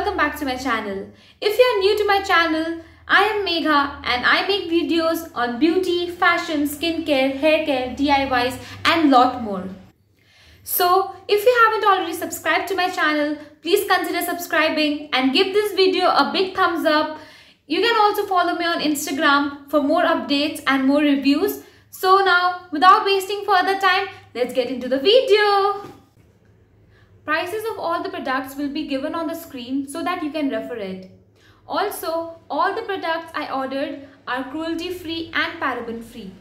welcome back to my channel. If you are new to my channel, I am Megha and I make videos on beauty, fashion, skincare, hair care, DIYs and lot more. So if you haven't already subscribed to my channel, please consider subscribing and give this video a big thumbs up. You can also follow me on Instagram for more updates and more reviews. So now, without wasting further time, let's get into the video. Prices of all the products will be given on the screen so that you can refer it. Also, all the products I ordered are cruelty free and paraben free.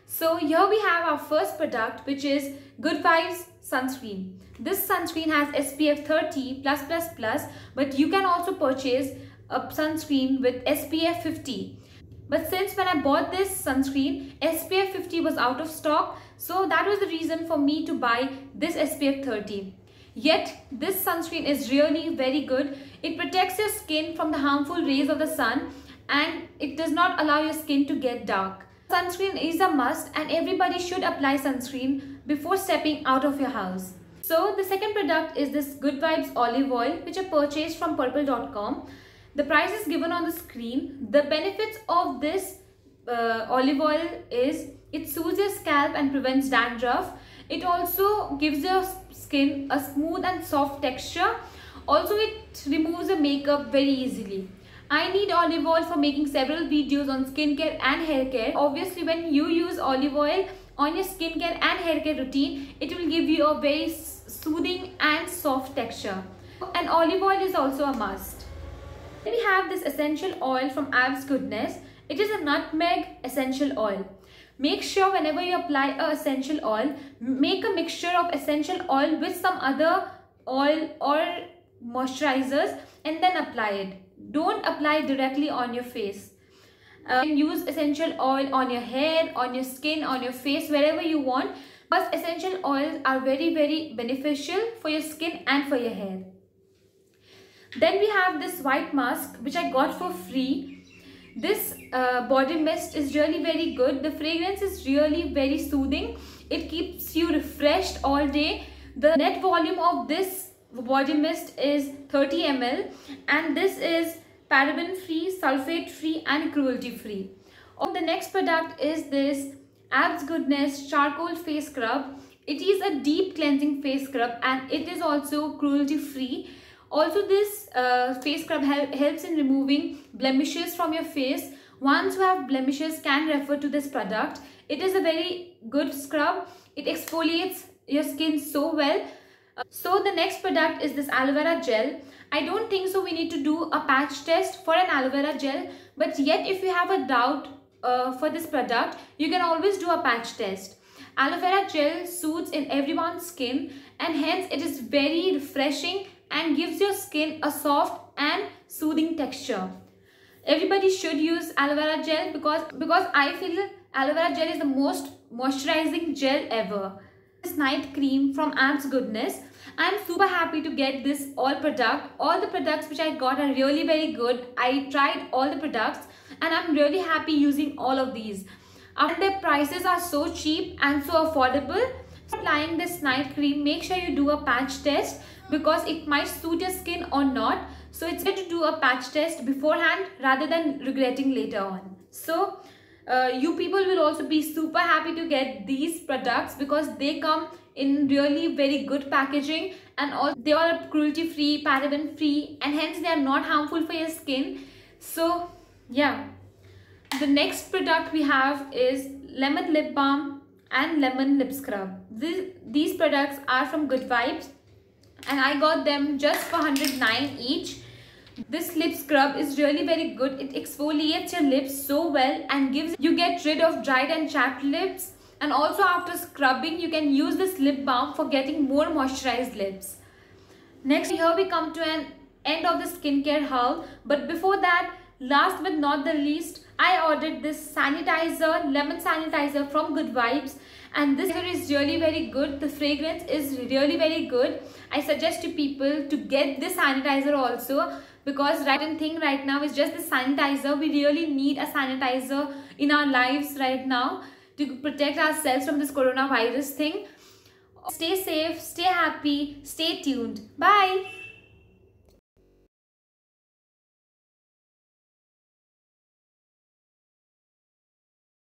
So here we have our first product, which is Good Vibes sunscreen. This sunscreen has SPF 30+++, but you can also purchase a sunscreen with SPF 50. But since when I bought this sunscreen, SPF 50 was out of stock, so that was the reason for me to buy this SPF 30. Yet, this sunscreen is really very good. It protects your skin from the harmful rays of the sun and it does not allow your skin to get dark. Sunscreen is a must and everybody should apply sunscreen before stepping out of your house. So, the second product is this Good Vibes olive oil, which I purchased from purplle.com. The price is given on the screen. The benefits of this olive oil is it soothes your scalp and prevents dandruff. It also gives your skin a smooth and soft texture. Also, it removes the makeup very easily. I need olive oil for making several videos on skincare and hair care. Obviously, when you use olive oil on your skincare and hair care routine, it will give you a very soothing and soft texture. And olive oil is also a must. Then we have this essential oil from Abs Goodness. It is a nutmeg essential oil. Make sure whenever you apply a essential oil, make a mixture of essential oil with some other oil or moisturizers and then apply it. Don't apply directly on your face. You can use essential oil on your hair, on your skin, on your face, wherever you want. But essential oils are very beneficial for your skin and for your hair. Then we have this white mask which I got for free. This body mist is really very good. The fragrance is really very soothing. It keeps you refreshed all day. The net volume of this body mist is 30 ml and this is paraben free, sulfate free and cruelty free. The next product is this Abs Goodness charcoal face scrub. It is a deep cleansing face scrub and it is also cruelty free. Also, this face scrub helps in removing blemishes from your face. Ones who have blemishes can refer to this product. It is a very good scrub. It exfoliates your skin so well. So the next product is this aloe vera gel. I don't think so we need to do a patch test for an aloe vera gel, but yet if you have a doubt for this product, you can always do a patch test. Aloe vera gel soothes in everyone's skin and hence it is very refreshing and gives your skin a soft and soothing texture. Everybody should use aloe vera gel because I feel aloe vera gel is the most moisturizing gel ever. This night cream from Abs Goodness. I am super happy to get this all the products which I got are really very good. I tried all the products and I'm really happy using all of these. And their prices are so cheap and so affordable. Applying this night cream, make sure you do a patch test because it might suit your skin or not. So it's better to do a patch test beforehand rather than regretting later on. So you people will also be super happy to get these products because they come in really very good packaging and also they are cruelty free, paraben free and hence they are not harmful for your skin. So yeah, the next product we have is lemon lip balm and lemon lip scrub. These products are from Good Vibes and I got them just for 109 each. This lip scrub is really very good. It exfoliates your lips so well and you get rid of dried and chapped lips, and also after scrubbing you can use this lip balm for getting more moisturized lips. Next, here we come to an end of the skincare haul, but before that, last but not the least, I ordered this sanitizer, lemon sanitizer from Good Vibes, and this is really very good. The fragrance is really very good. I suggest to people to get this sanitizer also because right now is just the sanitizer. We really need a sanitizer in our lives right now to protect ourselves from this coronavirus thing. Stay safe, stay happy, stay tuned. Bye.